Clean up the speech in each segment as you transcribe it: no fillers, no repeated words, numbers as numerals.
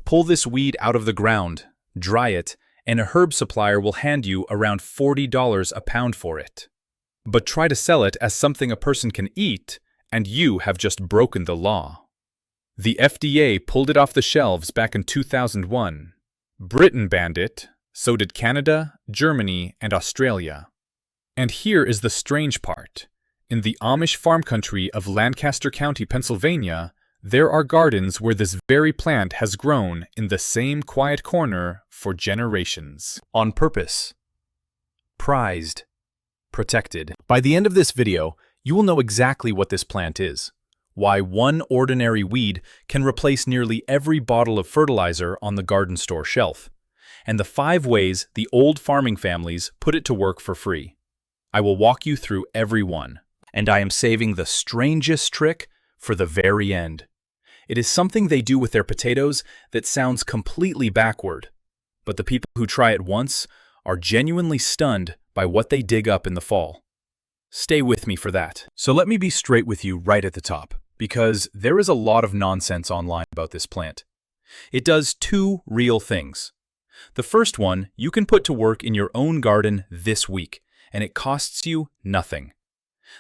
Pull this weed out of the ground, dry it, and a herb supplier will hand you around $40 a pound for it. But try to sell it as something a person can eat, and you have just broken the law. The FDA pulled it off the shelves back in 2001. Britain banned it, so did Canada, Germany, and Australia. And here is the strange part. In the Amish farm country of Lancaster County, Pennsylvania, there are gardens where this very plant has grown in the same quiet corner for generations. On purpose. Prized. Protected. By the end of this video, you will know exactly what this plant is, why one ordinary weed can replace nearly every bottle of fertilizer on the garden store shelf, and the 5 ways the old farming families put it to work for free. I will walk you through every one, and I am saving the strangest trick for the very end. It is something they do with their potatoes that sounds completely backward, but the people who try it once are genuinely stunned by what they dig up in the fall. Stay with me for that. So let me be straight with you right at the top, because there is a lot of nonsense online about this plant. It does 2 real things. The first one you can put to work in your own garden this week, and it costs you nothing.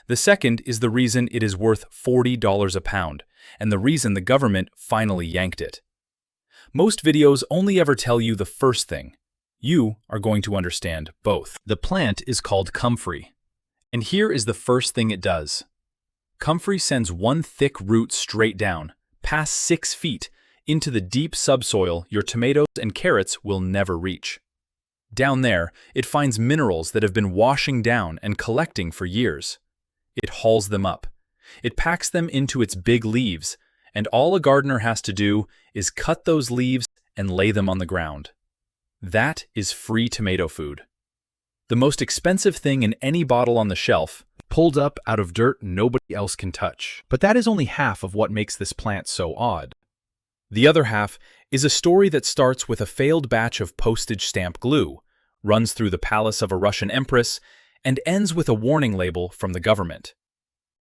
The second is the reason it is worth $40 a pound, and the reason the government finally yanked it. Most videos only ever tell you the first thing. You are going to understand both. The plant is called comfrey, and here is the first thing it does. Comfrey sends one thick root straight down, past 6 feet, into the deep subsoil your tomatoes and carrots will never reach. Down there, it finds minerals that have been washing down and collecting for years. It hauls them up. It packs them into its big leaves, and all a gardener has to do is cut those leaves and lay them on the ground. That is free tomato food. The most expensive thing in any bottle on the shelf, pulled up out of dirt nobody else can touch. But that is only half of what makes this plant so odd. The other half is a story that starts with a failed batch of postage stamp glue, runs through the palace of a Russian empress, and ends with a warning label from the government.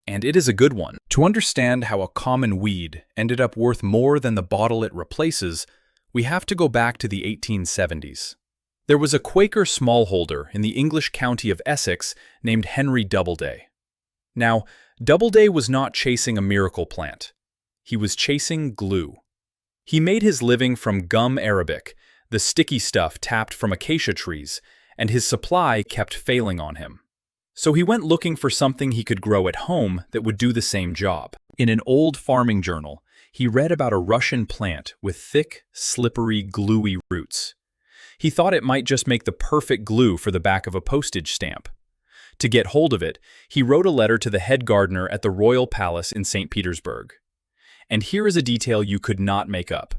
And it is a good one. To understand how a common weed ended up worth more than the bottle it replaces, we have to go back to the 1870s. There was a Quaker smallholder in the English county of Essex named Henry Doubleday. Now, Doubleday was not chasing a miracle plant. He was chasing glue. He made his living from gum arabic, the sticky stuff tapped from acacia trees, and his supply kept failing on him. So he went looking for something he could grow at home that would do the same job. In an old farming journal, he read about a Russian plant with thick, slippery, gluey roots. He thought it might just make the perfect glue for the back of a postage stamp. To get hold of it, he wrote a letter to the head gardener at the Royal Palace in St. Petersburg. And here is a detail you could not make up.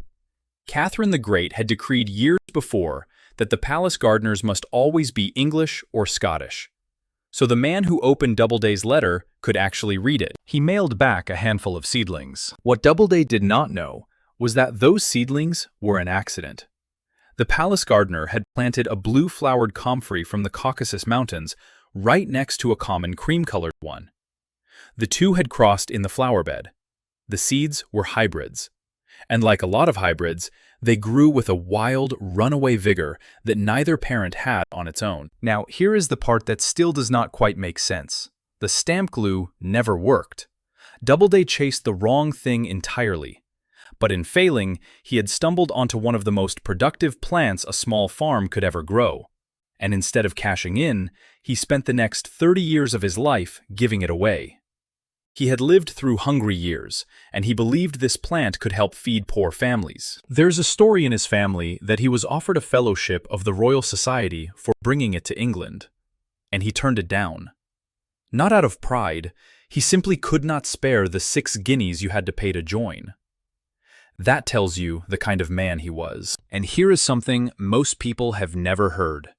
Catherine the Great had decreed years before that the palace gardeners must always be English or Scottish. So the man who opened Doubleday's letter could actually read it. He mailed back a handful of seedlings. What Doubleday did not know was that those seedlings were an accident. The palace gardener had planted a blue-flowered comfrey from the Caucasus Mountains right next to a common cream-colored one. The two had crossed in the flower bed. The seeds were hybrids. And like a lot of hybrids, they grew with a wild, runaway vigor that neither parent had on its own. Now, here is the part that still does not quite make sense. The stamp glue never worked. Doubleday chased the wrong thing entirely. But in failing, he had stumbled onto one of the most productive plants a small farm could ever grow. And instead of cashing in, he spent the next 30 years of his life giving it away. He had lived through hungry years, and he believed this plant could help feed poor families. There's a story in his family that he was offered a fellowship of the Royal Society for bringing it to England, and he turned it down. Not out of pride, he simply could not spare the 6 guineas you had to pay to join. That tells you the kind of man he was. And here is something most people have never heard.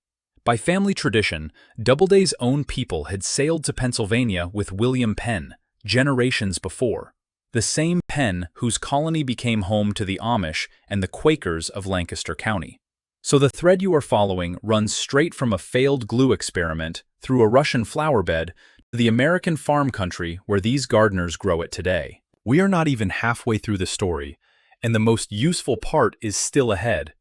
By family tradition, Doubleday's own people had sailed to Pennsylvania with William Penn, generations before, the same Penn whose colony became home to the Amish and the Quakers of Lancaster County. So the thread you are following runs straight from a failed glue experiment through a Russian flower bed to the American farm country where these gardeners grow it today. We are not even halfway through the story, And the most useful part is still ahead.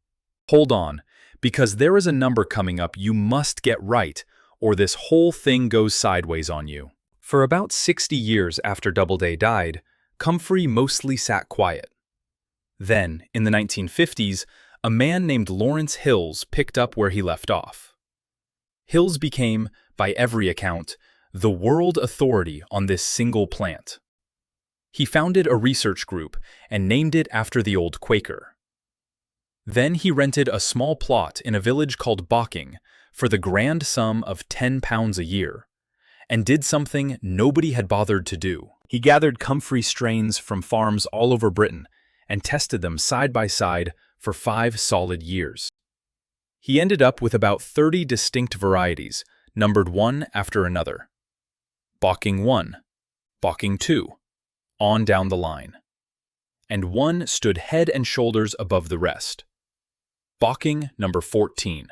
Hold on, because there is a number coming up you must get right, or this whole thing goes sideways on you. For about 60 years after Doubleday died, comfrey mostly sat quiet. Then, in the 1950s, a man named Lawrence Hills picked up where he left off. Hills became, by every account, the world authority on this single plant. He founded a research group and named it after the old Quaker. Then he rented a small plot in a village called Bocking for the grand sum of £10 a year, and did something nobody had bothered to do. He gathered comfrey strains from farms all over Britain and tested them side by side for 5 solid years. He ended up with about 30 distinct varieties, numbered one after another. Bocking 1, Bocking 2, on down the line. And one stood head and shoulders above the rest. Bocking number 14.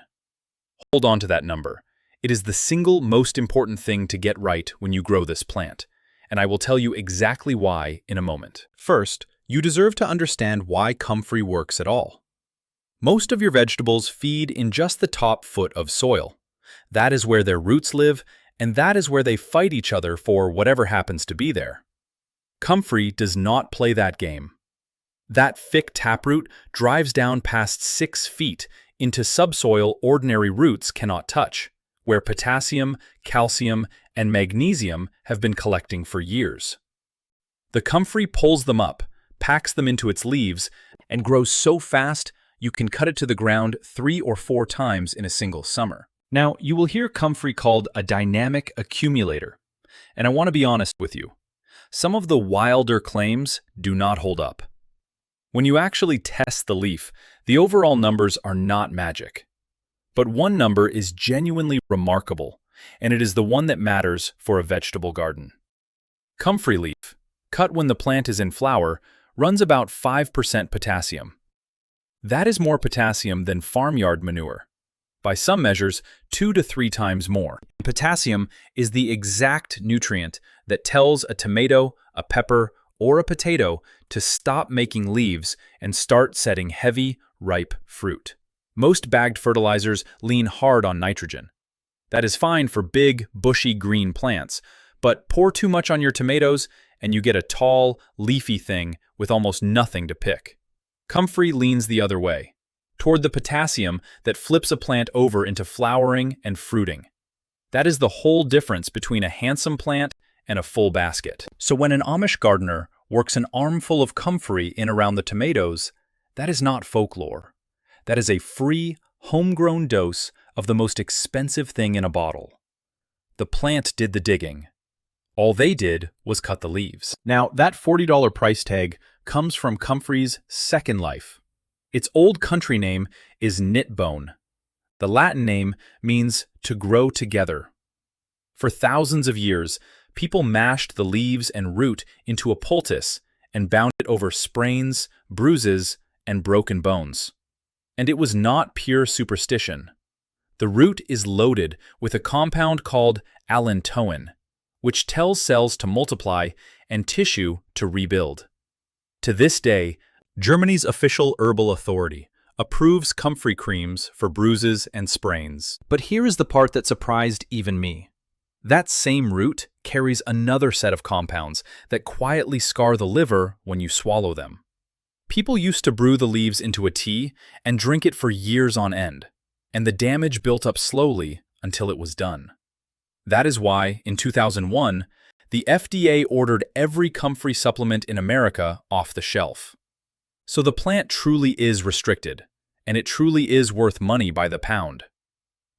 Hold on to that number. It is the single most important thing to get right when you grow this plant, and I will tell you exactly why in a moment. First, you deserve to understand why comfrey works at all. Most of your vegetables feed in just the top foot of soil. That is where their roots live, and that is where they fight each other for whatever happens to be there. Comfrey does not play that game. That thick taproot drives down past 6 feet into subsoil ordinary roots cannot touch, where potassium, calcium, and magnesium have been collecting for years. The comfrey pulls them up, packs them into its leaves, and grows so fast you can cut it to the ground 3 or 4 times in a single summer. Now, you will hear comfrey called a dynamic accumulator, and I want to be honest with you. Some of the wilder claims do not hold up. When you actually test the leaf, the overall numbers are not magic. But one number is genuinely remarkable, and it is the one that matters for a vegetable garden. Comfrey leaf, cut when the plant is in flower, runs about 5% potassium. That is more potassium than farmyard manure. By some measures, 2 to 3 times more. Potassium is the exact nutrient that tells a tomato, a pepper, or a potato to stop making leaves and start setting heavy, ripe fruit. Most bagged fertilizers lean hard on nitrogen. That is fine for big, bushy green plants, but pour too much on your tomatoes and you get a tall, leafy thing with almost nothing to pick. Comfrey leans the other way, toward the potassium that flips a plant over into flowering and fruiting. That is the whole difference between a handsome plant and a full basket. So when an Amish gardener works an armful of comfrey in around the tomatoes, that is not folklore. That is a free, homegrown dose of the most expensive thing in a bottle. The plant did the digging. All they did was cut the leaves. Now, that $40 price tag comes from comfrey's second life. Its old country name is knitbone. The Latin name means to grow together. For thousands of years, people mashed the leaves and root into a poultice and bound it over sprains, bruises, and broken bones. And it was not pure superstition. The root is loaded with a compound called allantoin, which tells cells to multiply and tissue to rebuild. To this day, Germany's official herbal authority approves comfrey creams for bruises and sprains. But here is the part that surprised even me. That same root carries another set of compounds that quietly scar the liver when you swallow them. People used to brew the leaves into a tea and drink it for years on end, and the damage built up slowly until it was done. That is why, in 2001, the FDA ordered every comfrey supplement in America off the shelf. So the plant truly is restricted, and it truly is worth money by the pound.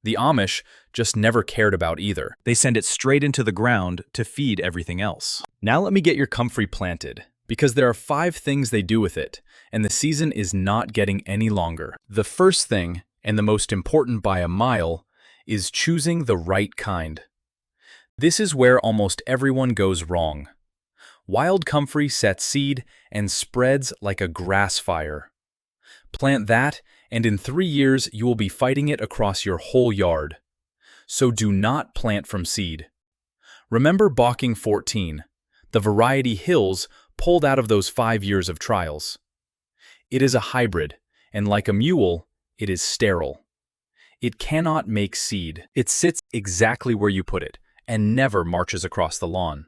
The Amish just never cared about either. They send it straight into the ground to feed everything else. Now let me get your comfrey planted, because there are 5 things they do with it, and the season is not getting any longer. The first thing, and the most important by a mile, is choosing the right kind. This is where almost everyone goes wrong. Wild comfrey sets seed and spreads like a grass fire. Plant that, and in 3 years you will be fighting it across your whole yard. So do not plant from seed. Remember Bocking 14, the variety Hills pulled out of those 5 years of trials. It is a hybrid, and like a mule, it is sterile. It cannot make seed. It sits exactly where you put it, and never marches across the lawn.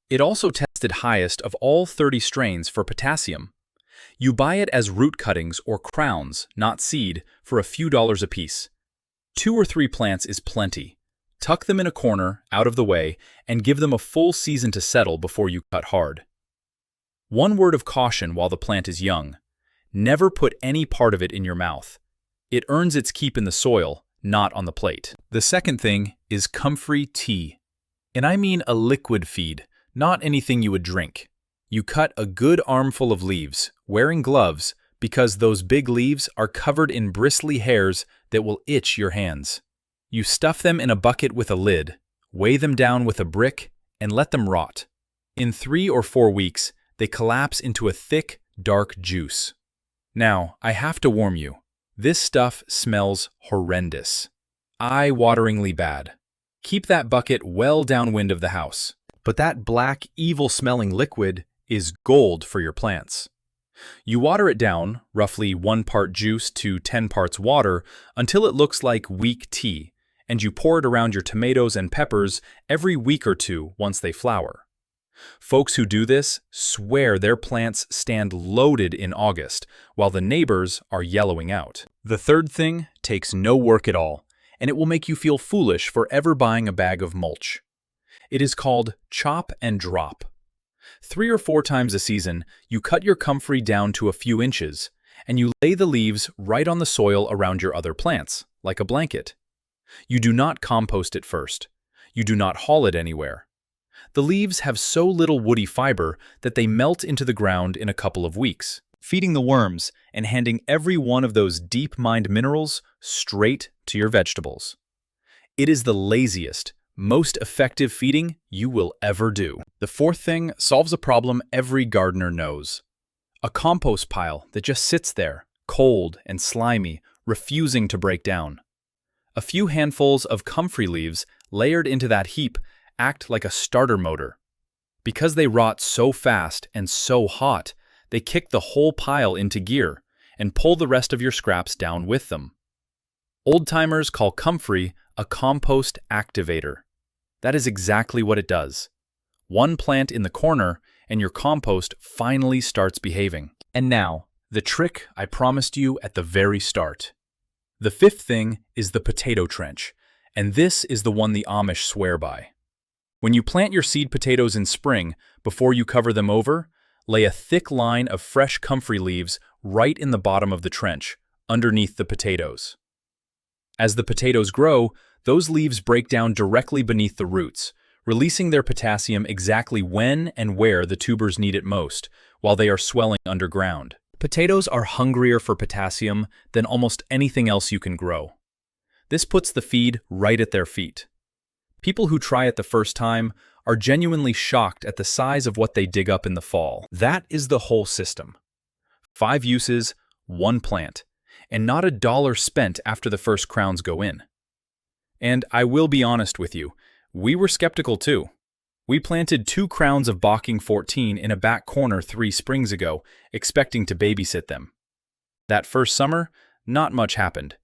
It also tested highest of all 30 strains for potassium. You buy it as root cuttings or crowns, not seed, for a few dollars apiece. 2 or 3 plants is plenty. Tuck them in a corner, out of the way, and give them a full season to settle before you cut hard. One word of caution while the plant is young. Never put any part of it in your mouth. It earns its keep in the soil, not on the plate. The second thing is comfrey tea. And I mean a liquid feed, not anything you would drink. You cut a good armful of leaves, wearing gloves, because those big leaves are covered in bristly hairs that will itch your hands. You stuff them in a bucket with a lid, weigh them down with a brick, and let them rot. In 3 or 4 weeks, they collapse into a thick, dark juice. Now, I have to warn you, this stuff smells horrendous. Eye-wateringly bad. Keep that bucket well downwind of the house. But that black, evil-smelling liquid is gold for your plants. You water it down, roughly 1 part juice to 10 parts water, until it looks like weak tea, and you pour it around your tomatoes and peppers every week or 2 once they flower. Folks who do this swear their plants stand loaded in August, while the neighbors are yellowing out. The third thing takes no work at all, and it will make you feel foolish for ever buying a bag of mulch. It is called chop and drop. 3 or 4 times a season, you cut your comfrey down to a few inches, and you lay the leaves right on the soil around your other plants, like a blanket. You do not compost it first. You do not haul it anywhere. The leaves have so little woody fiber that they melt into the ground in a couple of weeks, feeding the worms and handing every one of those deep-mined minerals straight to your vegetables. It is the laziest, most effective feeding you will ever do. The fourth thing solves a problem every gardener knows. A compost pile that just sits there, cold and slimy, refusing to break down. A few handfuls of comfrey leaves layered into that heap act like a starter motor. Because they rot so fast and so hot, they kick the whole pile into gear and pull the rest of your scraps down with them. Old-timers call comfrey a compost activator. That is exactly what it does. 1 plant in the corner, and your compost finally starts behaving. And now, the trick I promised you at the very start. The 5th thing is the potato trench, and this is the one the Amish swear by. When you plant your seed potatoes in spring, before you cover them over, lay a thick line of fresh comfrey leaves right in the bottom of the trench, underneath the potatoes. As the potatoes grow, those leaves break down directly beneath the roots, releasing their potassium exactly when and where the tubers need it most, while they are swelling underground. Potatoes are hungrier for potassium than almost anything else you can grow. This puts the feed right at their feet. People who try it the first time are genuinely shocked at the size of what they dig up in the fall. That is the whole system. 5 uses, 1 plant, and not a dollar spent after the first crowns go in. And I will be honest with you, we were skeptical too. We planted 2 crowns of Bocking 14 in a back corner 3 springs ago, expecting to babysit them. That first summer, not much happened.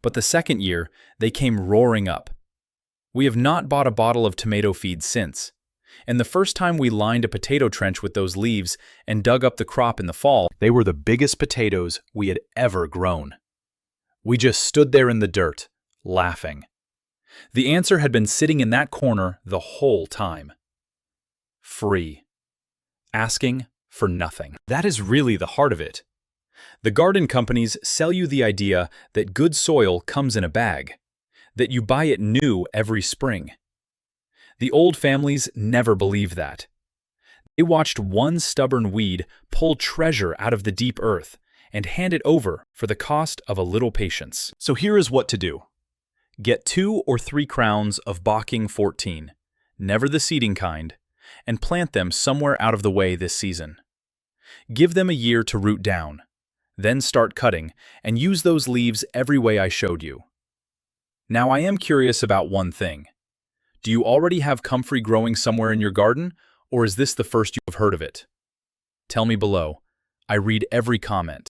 But the second year, they came roaring up. We have not bought a bottle of tomato feed since. And the first time we lined a potato trench with those leaves and dug up the crop in the fall, they were the biggest potatoes we had ever grown. We just stood there in the dirt, laughing. The answer had been sitting in that corner the whole time. Free. Asking for nothing. That is really the heart of it. The garden companies sell you the idea that good soil comes in a bag, that you buy it new every spring. The old families never believed that. They watched one stubborn weed pull treasure out of the deep earth and hand it over for the cost of a little patience. So here is what to do. Get 2 or 3 crowns of Bocking 14, never the seeding kind, and plant them somewhere out of the way this season. Give them a year to root down, then start cutting and use those leaves every way I showed you. Now I am curious about one thing. Do you already have comfrey growing somewhere in your garden, or is this the first you have heard of it? Tell me below. I read every comment.